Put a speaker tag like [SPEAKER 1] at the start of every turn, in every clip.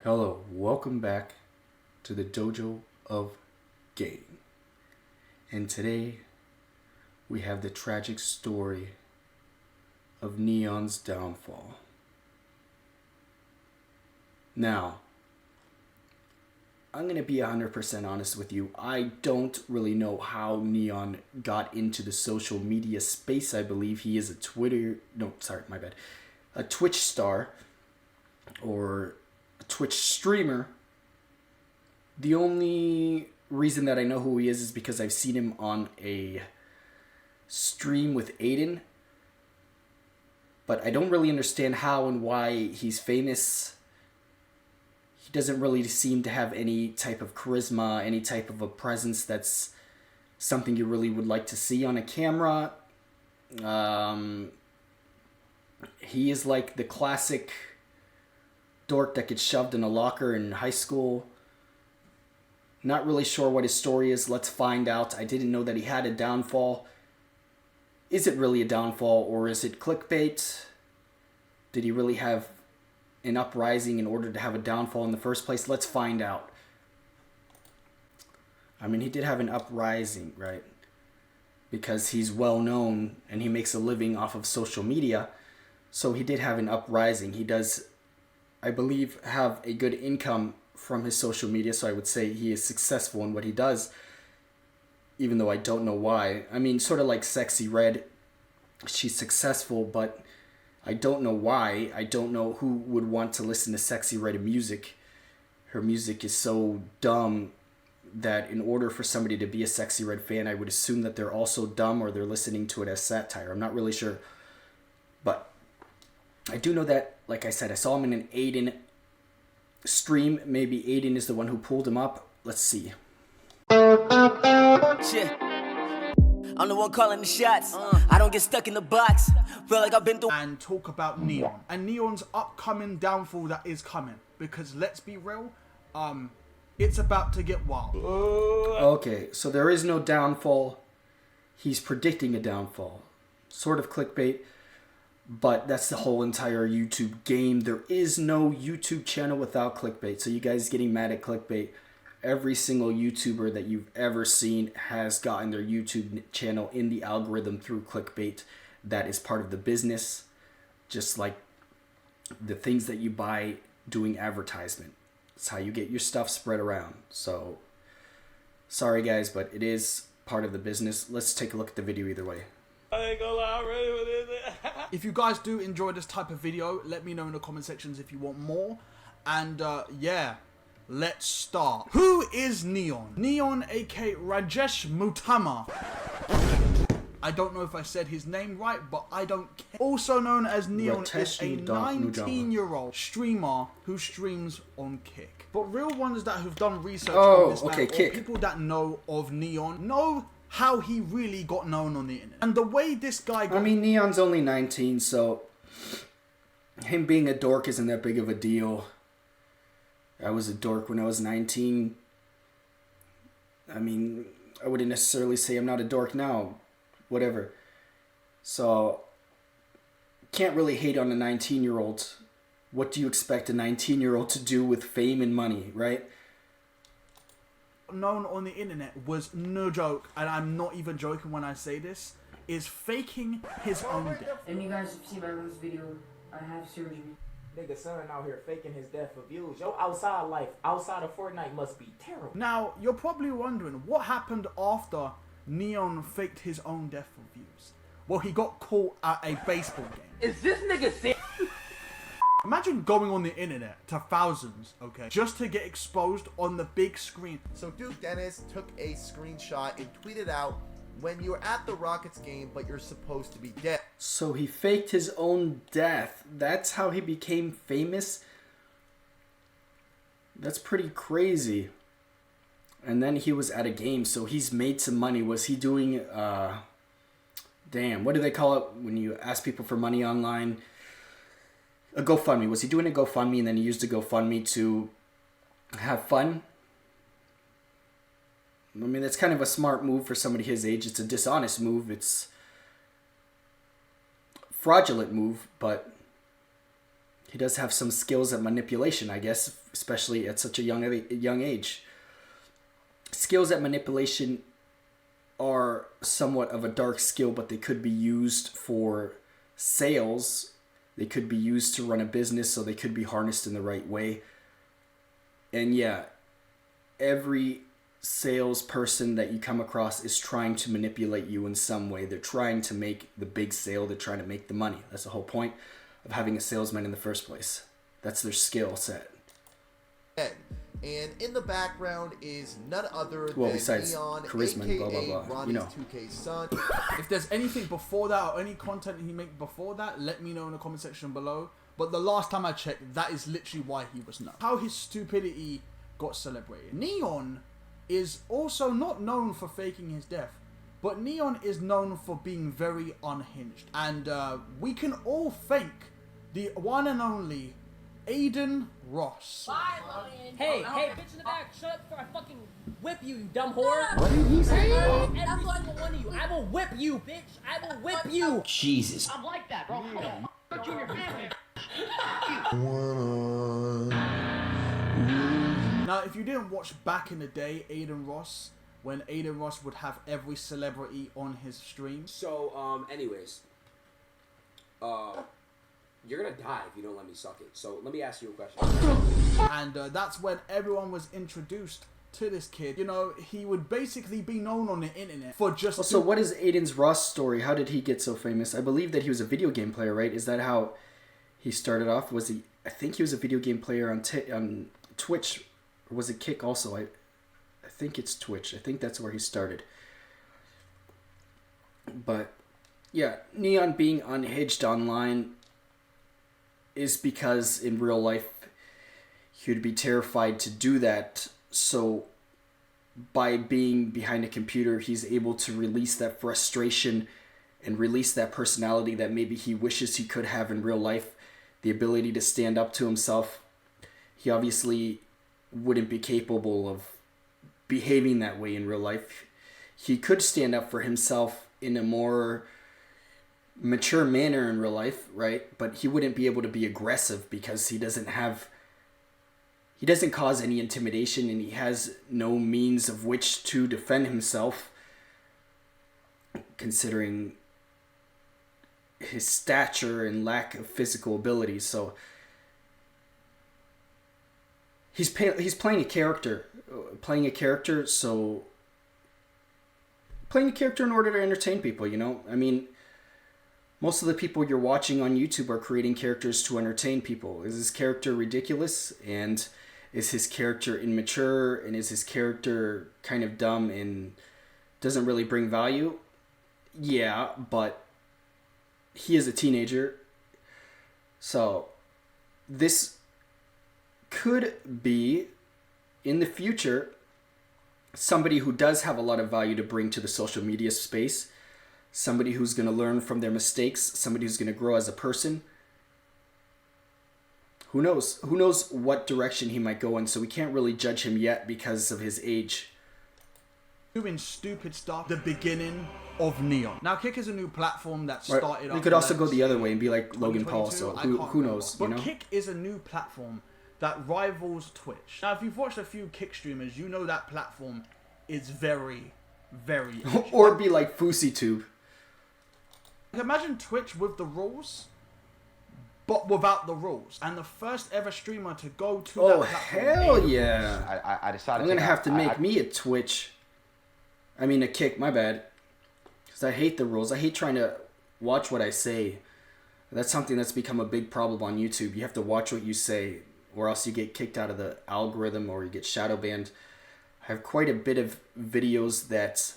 [SPEAKER 1] Hello, welcome back to the Dojo of Game. And today we have the tragic story of Neon's downfall. Now, I'm going to be 100% honest with you. I don't really know how Neon got into the social media space. I believe he is a Twitch star or a Twitch streamer. The only reason that I know who he is because I've seen him on a stream with Aiden. But I don't really understand how and why he's famous. He doesn't really seem to have any type of charisma, any type of a presence that's something you really would like to see on a camera. He is like the classic dork that gets shoved in a locker in high school. Not really sure what his story is. Let's find out. I didn't know that he had a downfall. Is it really a downfall or is it clickbait? Did he really have an uprising in order to have a downfall in the first place? Let's find out. I mean, he did have an uprising, right? Because he's well known and he makes a living off of social media. So he did have an uprising. He does, I believe, have a good income from his social media. So I would say he is successful in what he does, even though I don't know why. I mean, sort of like Sexy Red. She's successful, but I don't know why. I don't know who would want to listen to Sexy Red music. Her music is so dumb that in order for somebody to be a Sexy Red fan, I would assume that they're also dumb or they're listening to it as satire. I'm not really sure. But I do know that, like I said, I saw him in an Aiden stream. Maybe Aiden is the one who pulled him up. Let's see.
[SPEAKER 2] Shit. I'm the one calling the shots. I don't get stuck in the box. Feel like I've been through.
[SPEAKER 3] And talk about Neon and Neon's upcoming downfall that is coming. Because let's be real, it's about to get wild.
[SPEAKER 1] Okay, so there is no downfall. He's predicting a downfall. Sort of clickbait, but that's the whole entire YouTube game. There is no YouTube channel without clickbait. So you guys getting mad at clickbait. Every single YouTuber that you've ever seen has gotten their YouTube channel in the algorithm through clickbait. That is part of the business. Just like the things that you buy doing advertisement. It's how you get your stuff spread around. So, sorry guys, but it is part of the business. Let's take a look at the video either way.
[SPEAKER 2] I ain't gonna lie, I'm ready for this.
[SPEAKER 3] If you guys do enjoy this type of video, let me know in the comment sections if you want more. And yeah, let's start. Who is Neon? Neon, aka Rajesh Mutama. I don't know if I said his name right, but I don't care. Also known as Neon is a 19-year-old streamer who streams on Kick. But real ones that have done research on this man, or people that know of Neon, know how he really got known on the internet. And the way this guy got...
[SPEAKER 1] I mean, Neon's only 19, so him being a dork isn't that big of a deal. I was a dork when I was 19. I mean, I wouldn't necessarily say I'm not a dork now. Whatever. So, can't really hate on a 19-year-old. What do you expect a 19-year-old to do with fame and money, right?
[SPEAKER 3] Known on the internet was, no joke, and I'm not even joking when I say this, is faking his own death.
[SPEAKER 4] And you guys have seen my latest video. I have surgery.
[SPEAKER 5] Nigga son out here faking his death for views. Yo, outside life, outside of Fortnite must be terrible.
[SPEAKER 3] Now, you're probably wondering, what happened after Neon faked his own death for views? Well, he got caught at a baseball game.
[SPEAKER 5] Is this nigga sick?
[SPEAKER 3] Imagine going on the internet to thousands, okay, just to get exposed on the big screen.
[SPEAKER 6] So Duke Dennis took a screenshot and tweeted out, when you're at the Rockets game, but you're supposed to be dead.
[SPEAKER 1] So he faked his own death. That's how he became famous? That's pretty crazy. And then he was at a game, so he's made some money. Was he doing, damn, what do they call it when you ask people for money online? A GoFundMe. Was he doing a GoFundMe and then he used a GoFundMe to have fun? I mean, that's kind of a smart move for somebody his age. It's a dishonest move. It's fraudulent move, but he does have some skills at manipulation, I guess, especially at such a young age. Skills at manipulation are somewhat of a dark skill, but they could be used for sales. They could be used to run a business, so they could be harnessed in the right way. And yeah, every salesperson that you come across is trying to manipulate you in some way. They're trying to make the big sale. They're trying to make the money. That's the whole point of having a salesman in the first place. That's their skill set.
[SPEAKER 6] And in the background is none other
[SPEAKER 1] Well,
[SPEAKER 6] than
[SPEAKER 1] besides
[SPEAKER 6] Neon,
[SPEAKER 1] charisma and
[SPEAKER 6] aka
[SPEAKER 1] blah, blah, blah,
[SPEAKER 6] Ronnie's
[SPEAKER 1] you know.
[SPEAKER 6] 2K son.
[SPEAKER 3] If there's anything before that or any content he made before that, let me know in the comment section below. But the last time I checked, that is literally why he was known. How his stupidity got celebrated. Neon is also not known for faking his death, but Neon is known for being very unhinged. And we can all thank the one and only Aiden Ross.
[SPEAKER 7] Hey, bitch in the back, shut up before I fucking whip you, you dumb whore.
[SPEAKER 8] What did he say?
[SPEAKER 7] Every single one of you. I will whip you, bitch. I will whip you.
[SPEAKER 8] Jesus.
[SPEAKER 7] I'm like that, bro. Put you in your family.
[SPEAKER 3] Now, if you didn't watch back in the day, Aiden Ross, when Aiden Ross would have every celebrity on his stream.
[SPEAKER 9] So, anyways, you're gonna die if you don't let me suck it. So let me ask you a question.
[SPEAKER 3] And that's when everyone was introduced to this kid. You know, he would basically be known on the internet for just...
[SPEAKER 1] So what is Aiden's Ross story? How did he get so famous? I believe that he was a video game player, right? Is that how he started off? Was he... I think he was a video game player on Twitch. Or was it Kick also? I think it's Twitch. I think that's where he started. But, yeah, Neon being unhinged online is because in real life he would be terrified to do that. So by being behind a computer, he's able to release that frustration and release that personality that maybe he wishes he could have in real life. The ability to stand up to himself. He obviously wouldn't be capable of behaving that way in real life. He could stand up for himself in a more mature manner in real life, right? But he wouldn't be able to be aggressive because he doesn't cause any intimidation, and he has no means of which to defend himself, considering his stature and lack of physical ability. So he's playing a character in order to entertain people, you know? I mean, most of the people you're watching on YouTube are creating characters to entertain people. Is his character ridiculous? And is his character immature? And is his character kind of dumb and doesn't really bring value? Yeah, but he is a teenager. So this could be, in the future, somebody who does have a lot of value to bring to the social media space. Somebody who's going to learn from their mistakes. Somebody who's going to grow as a person. Who knows? Who knows what direction he might go in, so we can't really judge him yet because of his age.
[SPEAKER 3] Doing stupid stuff. The beginning of Neon. Now, Kick is a new platform that started up.
[SPEAKER 1] We could also go the other way and be like Logan Paul, so who knows?
[SPEAKER 3] But
[SPEAKER 1] you know?
[SPEAKER 3] Kick is a new platform that rivals Twitch. Now, if you've watched a few Kick streamers, you know that platform is very, very...
[SPEAKER 1] Or be like FouseyTube.
[SPEAKER 3] Imagine Twitch with the rules, but without the rules. And the first ever streamer to go to that platform.
[SPEAKER 1] Hell yeah.
[SPEAKER 8] I decided
[SPEAKER 1] I'm going to have to make me a Twitch. I mean a Kick, my bad. Because I hate the rules. I hate trying to watch what I say. That's something that's become a big problem on YouTube. You have to watch what you say, or else you get kicked out of the algorithm or you get shadow banned. I have quite a bit of videos that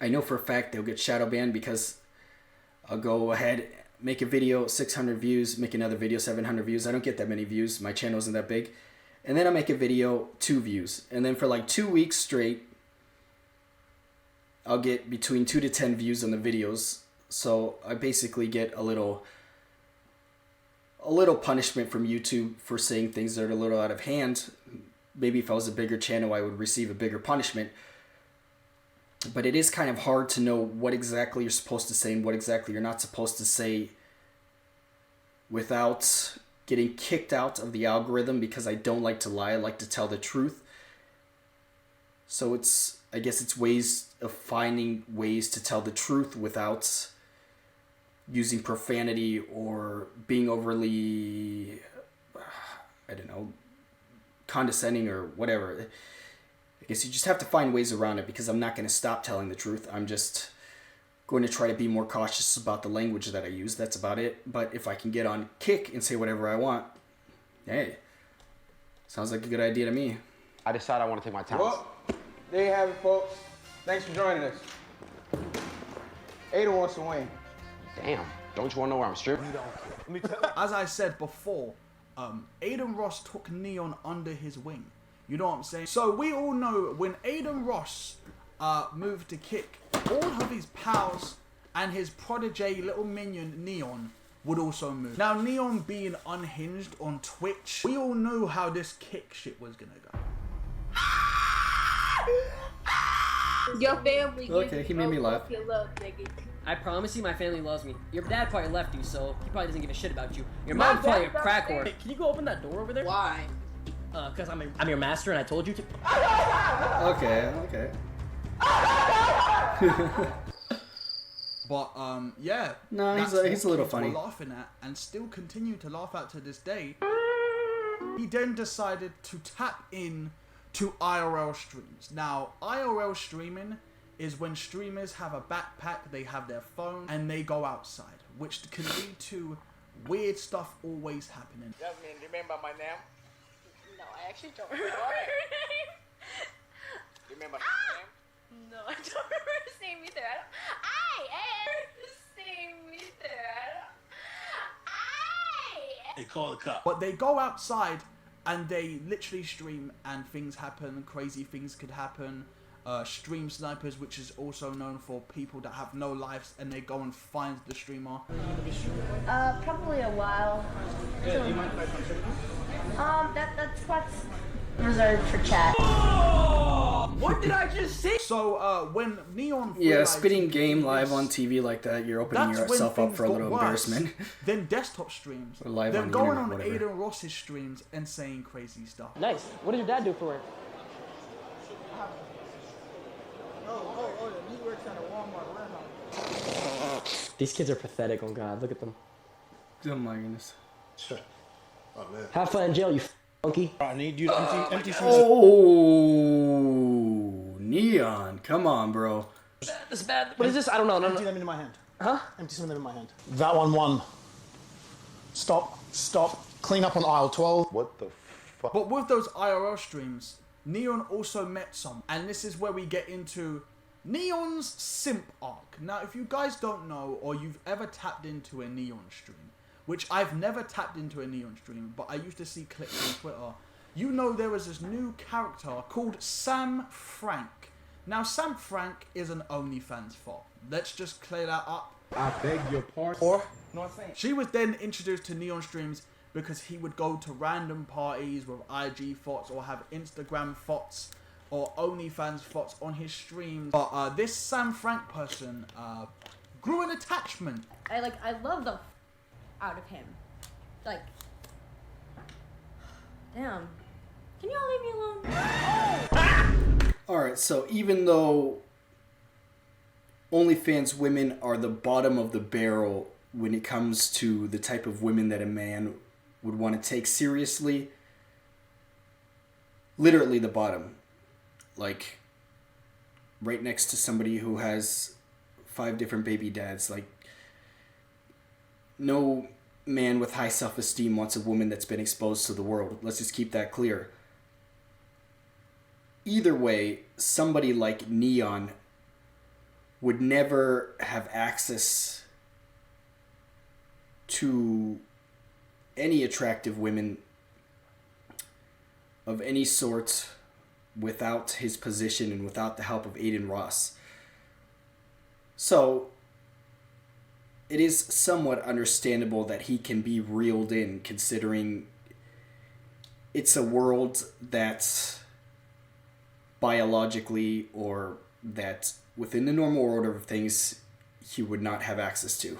[SPEAKER 1] I know for a fact they'll get shadow banned because I'll go ahead, make a video, 600 views, make another video, 700 views. I don't get that many views. My channel isn't that big. And then I'll make a video, 2 views. And then for like 2 weeks straight, I'll get between 2 to 10 views on the videos. So I basically get a little punishment from YouTube for saying things that are a little out of hand. Maybe if I was a bigger channel, I would receive a bigger punishment. But it is kind of hard to know what exactly you're supposed to say and what exactly you're not supposed to say without getting kicked out of the algorithm because I don't like to lie. I like to tell the truth. So I guess it's ways of finding ways to tell the truth without using profanity or being overly, I don't know, condescending or whatever. I guess you just have to find ways around it because I'm not going to stop telling the truth. I'm just going to try to be more cautious about the language that I use. That's about it. But if I can get on Kick and say whatever I want, hey, sounds like a good idea to me.
[SPEAKER 8] I decided I want to take my talents.
[SPEAKER 10] Well, there you have it, folks. Thanks for joining us. Ada wants to win.
[SPEAKER 8] Damn, don't you want to know where I'm stripping?
[SPEAKER 3] As I said before, Aiden Ross took Neon under his wing. You know what I'm saying? So we all know when Aiden Ross moved to Kick, all of his pals and his protege little minion Neon would also move. Now Neon being unhinged on Twitch, we all knew how this Kick shit was gonna go.
[SPEAKER 11] Your family.
[SPEAKER 1] Okay, he made me laugh.
[SPEAKER 11] Your love, nigga.
[SPEAKER 7] I promise you, my family loves me. Your dad probably left you, so he probably doesn't give a shit about you. Your mom's probably a crack whore. Hey, can you go open that door over there?
[SPEAKER 11] Why?
[SPEAKER 7] Cause I'm your master and I told you to.
[SPEAKER 1] Okay.
[SPEAKER 3] But yeah.
[SPEAKER 1] No,
[SPEAKER 3] that's
[SPEAKER 1] he's a
[SPEAKER 3] what
[SPEAKER 1] little
[SPEAKER 3] kids were
[SPEAKER 1] funny.
[SPEAKER 3] laughing at and still continue to laugh at to this day. He then decided to tap in to IRL streams. Now, IRL streaming is when streamers have a backpack, they have their phone, and they go outside, which can lead to weird stuff always happening.
[SPEAKER 10] Jasmine, remember my name?
[SPEAKER 11] No, I actually don't remember.
[SPEAKER 10] Remember his name?
[SPEAKER 11] No, I don't remember his name either. I am his name either.
[SPEAKER 3] They call the cop. But they go outside and they literally stream and things happen, crazy things could happen. Stream snipers, which is also known for people that have no lives and they go and find the streamer.
[SPEAKER 11] Probably a while. Yeah, do you mind if I continue? That's what's reserved for chat.
[SPEAKER 7] What did I just say?
[SPEAKER 3] So, when Neon...
[SPEAKER 1] spitting game live on TV like that, you're opening yourself up for a little embarrassment.
[SPEAKER 3] Then desktop streams.
[SPEAKER 1] Or live
[SPEAKER 3] then
[SPEAKER 1] on the
[SPEAKER 3] going
[SPEAKER 1] internet,
[SPEAKER 3] on
[SPEAKER 1] whatever.
[SPEAKER 3] Aiden Ross's streams and saying crazy stuff.
[SPEAKER 7] Nice. What does your dad do for work?
[SPEAKER 10] He works at a Walmart warehouse.
[SPEAKER 7] These kids are pathetic. Oh God, look at them.
[SPEAKER 1] Oh my goodness.
[SPEAKER 8] Oh, man.
[SPEAKER 7] Have fun in jail, you monkey.
[SPEAKER 10] I need you to empty some.
[SPEAKER 1] Oh, Neon. Come on, bro.
[SPEAKER 7] This is bad. What is this? I don't know.
[SPEAKER 10] Empty them into my hand.
[SPEAKER 7] Huh?
[SPEAKER 10] Empty some of them in my hand. That one won. Stop. Clean up on aisle 12.
[SPEAKER 6] What the fuck?
[SPEAKER 3] But with those IRL streams, Neon also met some. And this is where we get into Neon's simp arc. Now, if you guys don't know, or you've ever tapped into a Neon stream, which I've never tapped into a Neon stream, but I used to see clips on Twitter, you know there was this new character called Sam Frank. Now, Sam Frank is an OnlyFans bot. Let's just clear that up.
[SPEAKER 10] I beg your pardon. Or, no, I'm saying.
[SPEAKER 3] She was then introduced to Neon streams because he would go to random parties with IG thoughts or have Instagram thoughts or OnlyFans thoughts on his streams. But this Sam Frank person grew an attachment.
[SPEAKER 11] I love the out of him. Like, damn. Can y'all leave me alone?
[SPEAKER 1] Alright, so even though OnlyFans women are the bottom of the barrel when it comes to the type of women that a man would want to take seriously, literally the bottom. Like, right next to somebody who has 5 different baby dads. Like, no man with high self-esteem wants a woman that's been exposed to the world. Let's just keep that clear. Either way, somebody like Neon would never have access to any attractive women of any sort without his position and without the help of Aiden Ross. So, it is somewhat understandable that he can be reeled in, considering it's a world that biologically or that within the normal order of things he would not have access to.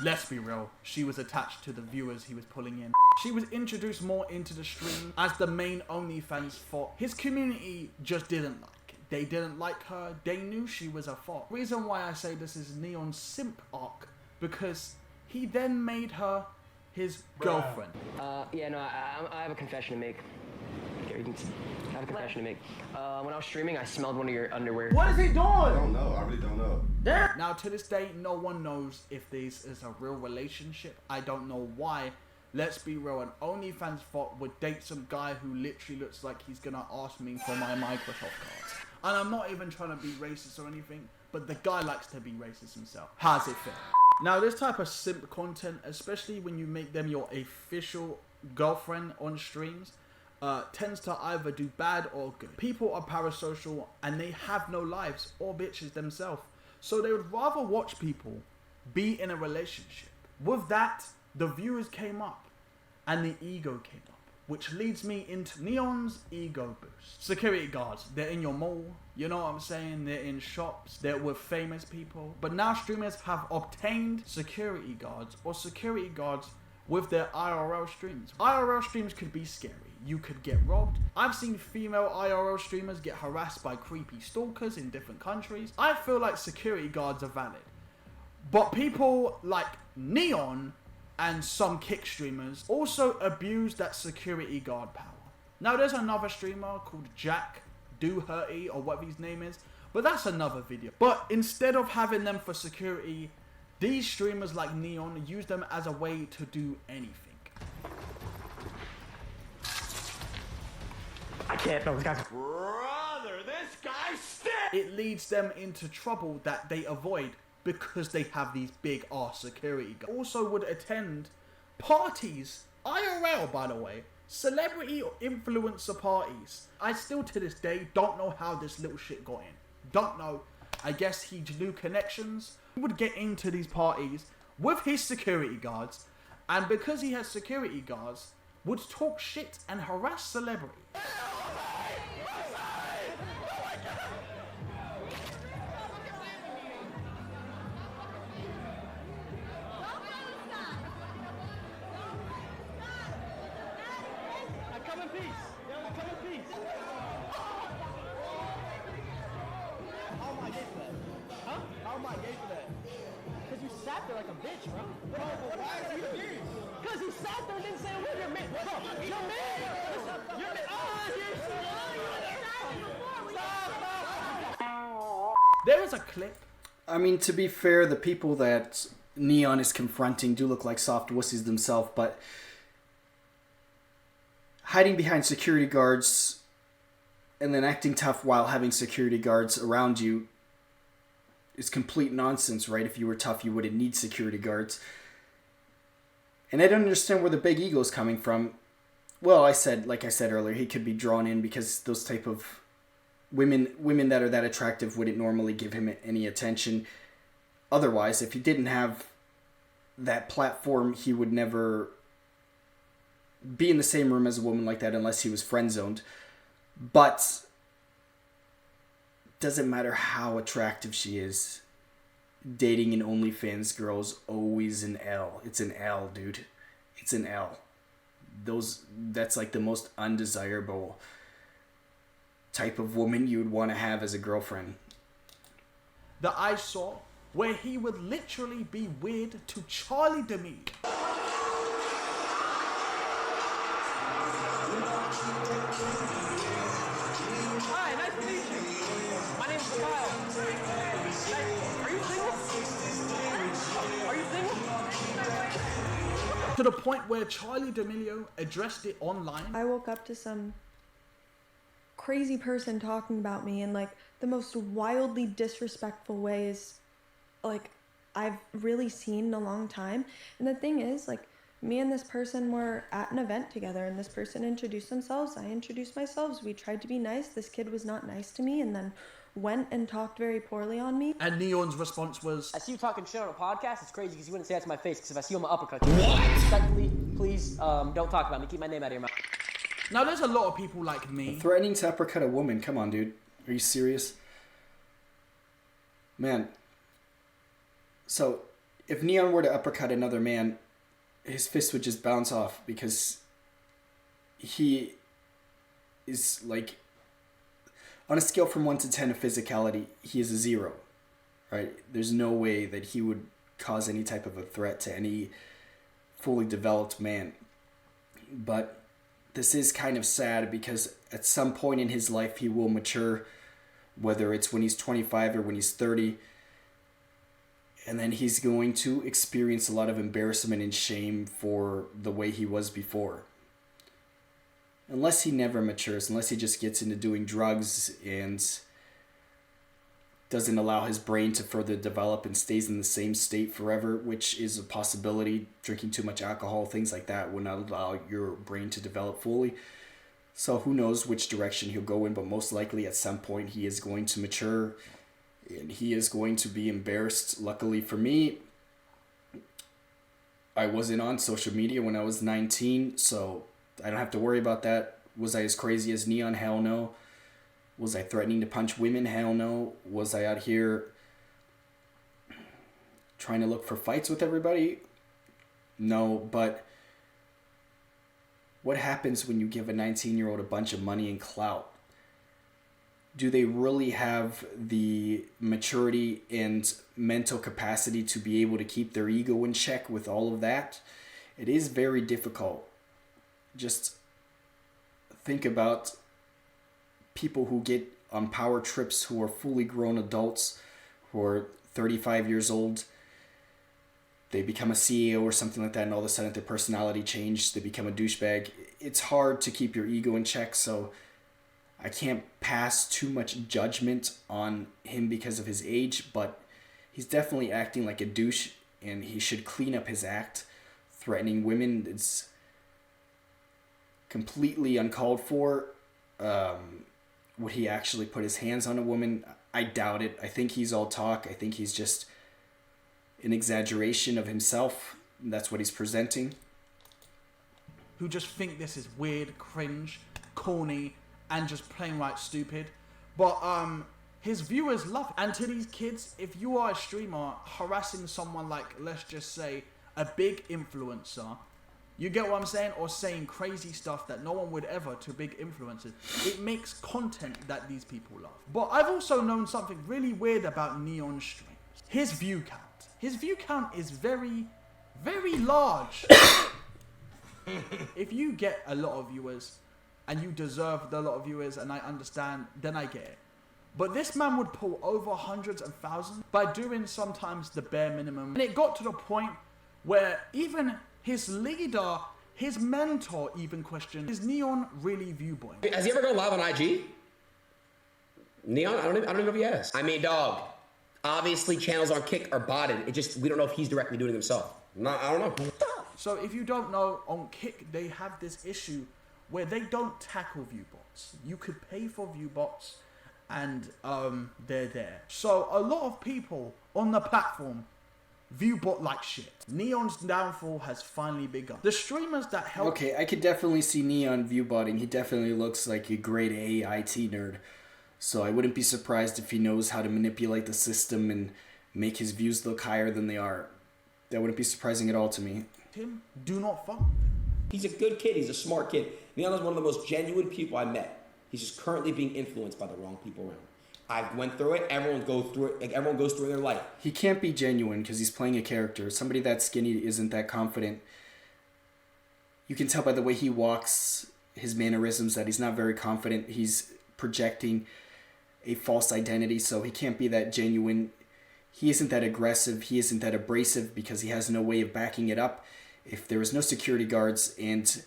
[SPEAKER 3] Let's be real, she was attached to the viewers he was pulling in. She was introduced more into the stream as the main OnlyFans fought. His community just didn't like it. They didn't like her. They knew she was a fought. Reason why I say this is Neon's simp arc, because he then made her his girlfriend.
[SPEAKER 7] Yeah, no, I have a confession to make. Here, you can see. I have a confession to make. When I was streaming, I smelled one of your underwear.
[SPEAKER 3] What is he doing?
[SPEAKER 8] I don't know. I really don't know.
[SPEAKER 3] Now, to this day, no one knows if this is a real relationship. I don't know why. Let's be real, an OnlyFans bot would date some guy who literally looks like he's gonna ask me for my Microsoft cards. And I'm not even trying to be racist or anything, but the guy likes to be racist himself. How's it feel? Now, this type of simp content, especially when you make them your official girlfriend on streams, tends to either do bad or good. People are parasocial and they have no lives or bitches themselves. So they would rather watch people be in a relationship. With that, the viewers came up and the ego came up, which leads me into Neon's ego boost. Security guards, they're in your mall, you know what I'm saying? They're in shops, they're with famous people. But now streamers have obtained security guards or security guards with their IRL streams. IRL streams could be scary. You could get robbed. I've seen female IRL streamers get harassed by creepy stalkers in different countries. I feel like security guards are valid. But people like Neon and some kick streamers also abuse that security guard power. Now there's another streamer called Jack Doherty or whatever his name is, but that's another video. But instead of having them for security, these streamers like Neon use them as a way to do anything.
[SPEAKER 10] I can't. No, this guy's.
[SPEAKER 6] Brother, this guy's sick!
[SPEAKER 3] It leads them into trouble that they avoid because they have these big ass security guards. Also would attend parties, IRL by the way, celebrity or influencer parties. I still to this day don't know how this little shit got in. Don't know. I guess he drew connections. He would get into these parties with his security guards, and because he has security guards, would talk shit and harass celebrities.
[SPEAKER 7] I come in peace. I come in peace. How am I gay for that? Huh? How am I gay for that? Because you sat there like a bitch, bro. Bro, but why are you gay? Because he sat there and didn't say a word. You're man. Bro, you're man. You're man.
[SPEAKER 3] There is a clip.
[SPEAKER 1] I mean, to be fair, the people that Neon is confronting do look like soft wussies themselves, but hiding behind security guards and then acting tough while having security guards around you is complete nonsense, right? If you were tough, you wouldn't need security guards. And I don't understand where the big ego is coming from. Well, like I said earlier, he could be drawn in because those type of women that are that attractive wouldn't normally give him any attention. Otherwise, if he didn't have that platform, he would never be in the same room as a woman like that unless he was friend-zoned. But doesn't matter how attractive she is, dating an OnlyFans girl is always an L. It's an L, dude. It's an L. That's like the most undesirable type of woman you would want to have as a girlfriend.
[SPEAKER 3] That I saw where he would literally be weird to Charlie D'Amelio.
[SPEAKER 7] Hi, nice to meet you. My name's Kyle. Are you single? Are you single?
[SPEAKER 3] To the point where Charlie D'Amelio addressed it online.
[SPEAKER 12] I woke up to some crazy person talking about me in like the most wildly disrespectful ways like I've really seen in a long time. And the thing is, like, me and this person were at an event together and this person introduced themselves, I introduced myself, we tried to be nice, this kid was not nice to me and then went and talked very poorly on me.
[SPEAKER 3] And Neon's response was,
[SPEAKER 7] I see you talking shit on a podcast. It's crazy because you wouldn't say that to my face, because if I see you, I'm gonna uppercut you. What? Respectfully, please don't talk about me. Keep my name out of your mouth.
[SPEAKER 3] Now there's a lot of people like me.
[SPEAKER 1] Threatening to uppercut a woman? Come on, dude. Are you serious? Man. So, if Neon were to uppercut another man, his fist would just bounce off because he is like, on a scale from 1 to 10 of physicality, he is a 0, right? There's no way that he would cause any type of a threat to any fully developed man. But this is kind of sad because at some point in his life he will mature, whether it's when he's 25 or when he's 30, and then he's going to experience a lot of embarrassment and shame for the way he was before. Unless he never matures, unless he just gets into doing drugs and doesn't allow his brain to further develop and stays in the same state forever, which is a possibility. Drinking too much alcohol, things like that, will not allow your brain to develop fully. So who knows which direction he'll go in, but most likely at some point he is going to mature and he is going to be embarrassed. Luckily for me, I wasn't on social media when I was 19, so I don't have to worry about that. Was I as crazy as Neon? Hell no. Was I threatening to punch women? Hell no. Was I out here trying to look for fights with everybody? No, but what happens when you give a 19-year-old a bunch of money and clout? Do they really have the maturity and mental capacity to be able to keep their ego in check with all of that? It is very difficult. Just think about people who get on power trips who are fully grown adults, who are 35 years old. They become a CEO or something like that, and all of a sudden their personality changed. They become a douchebag. It's hard to keep your ego in check, so I can't pass too much judgment on him because of his age, but he's definitely acting like a douche, and he should clean up his act. Threatening women is completely uncalled for. Would he actually put his hands on a woman? I doubt it. I think he's all talk. I think he's just an exaggeration of himself. That's what he's presenting.
[SPEAKER 3] Who just think this is weird, cringe, corny, and just plain right stupid. But his viewers love it. And to these kids, if you are a streamer harassing someone like, let's just say, a big influencer, you get what I'm saying? Or saying crazy stuff that no one would ever to big influencers. It makes content that these people love. But I've also known something really weird about Neon streams. His view count. His view count is very, very large. If you get a lot of viewers, and you deserve a lot of viewers, and I understand, then I get it. But this man would pull over hundreds of thousands by doing sometimes the bare minimum. And it got to the point where even his leader, his mentor even questioned, is Neon really viewboy?
[SPEAKER 9] Has he ever gone live on IG? Neon? I don't even know if he has. I mean, dog, obviously channels on Kick are botted. We don't know if he's directly doing it himself. I don't know.
[SPEAKER 3] So if you don't know, on Kick, they have this issue where they don't tackle viewbots. You could pay for viewbots and they're there. So a lot of people on the platform viewbot like shit. Neon's downfall has finally begun. The streamers that help...
[SPEAKER 1] Okay, I could definitely see Neon viewbotting. He definitely looks like a grade A IT nerd. So I wouldn't be surprised if he knows how to manipulate the system and make his views look higher than they are. That wouldn't be surprising at all to me.
[SPEAKER 3] Him, do not fuck with him.
[SPEAKER 9] He's a good kid. He's a smart kid. Neon is one of the most genuine people I met. He's just currently being influenced by the wrong people around. I went through it. Everyone goes through it. Like, everyone goes through it in their life.
[SPEAKER 1] He can't be genuine because he's playing a character. Somebody that skinny isn't that confident. You can tell by the way he walks, his mannerisms, that he's not very confident. He's projecting a false identity, so he can't be that genuine. He isn't that aggressive. He isn't that abrasive because he has no way of backing it up. If there was no security guards and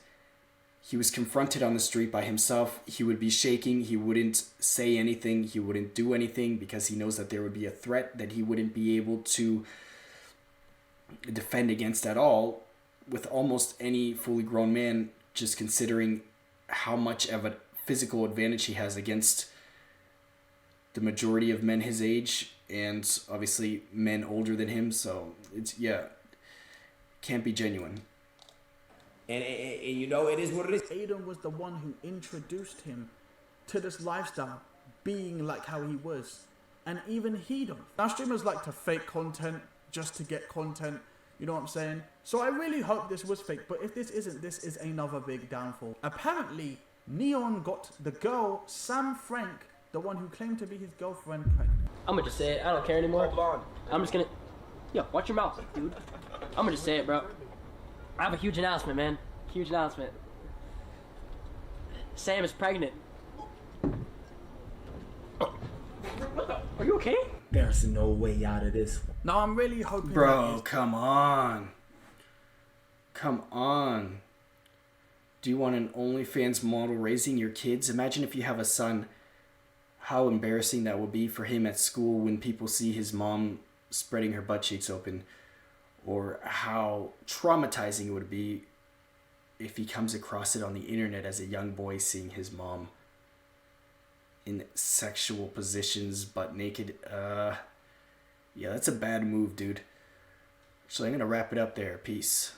[SPEAKER 1] he was confronted on the street by himself, he would be shaking. He wouldn't say anything. He wouldn't do anything because he knows that there would be a threat that he wouldn't be able to defend against at all with almost any fully grown man, just considering how much of a physical advantage he has against the majority of men his age and obviously men older than him. So it's, yeah, can't be genuine.
[SPEAKER 9] And you know, it is what it is.
[SPEAKER 3] Aiden was the one who introduced him to this lifestyle, being like how he was. And even he don't. Now streamers like to fake content, just to get content. You know what I'm saying? So I really hope this was fake, but if this isn't, this is another big downfall. Apparently, Neon got the girl, Sam Frank, the one who claimed to be his girlfriend.
[SPEAKER 7] I'm gonna just say it. I don't care anymore. Hold on. I'm just gonna... Yo, watch your mouth, dude. I'm gonna just say it, bro. I have a huge announcement, man. Huge announcement. Sam is pregnant. Are you okay?
[SPEAKER 5] There's no way out of this one.
[SPEAKER 3] Now I'm really hoping.
[SPEAKER 1] Bro, come on. Come on. Do you want an OnlyFans model raising your kids? Imagine if you have a son, how embarrassing that would be for him at school when people see his mom spreading her butt cheeks open. Or how traumatizing it would be if he comes across it on the internet as a young boy seeing his mom in sexual positions, butt naked. Yeah, that's a bad move, dude. So I'm gonna wrap it up there. Peace.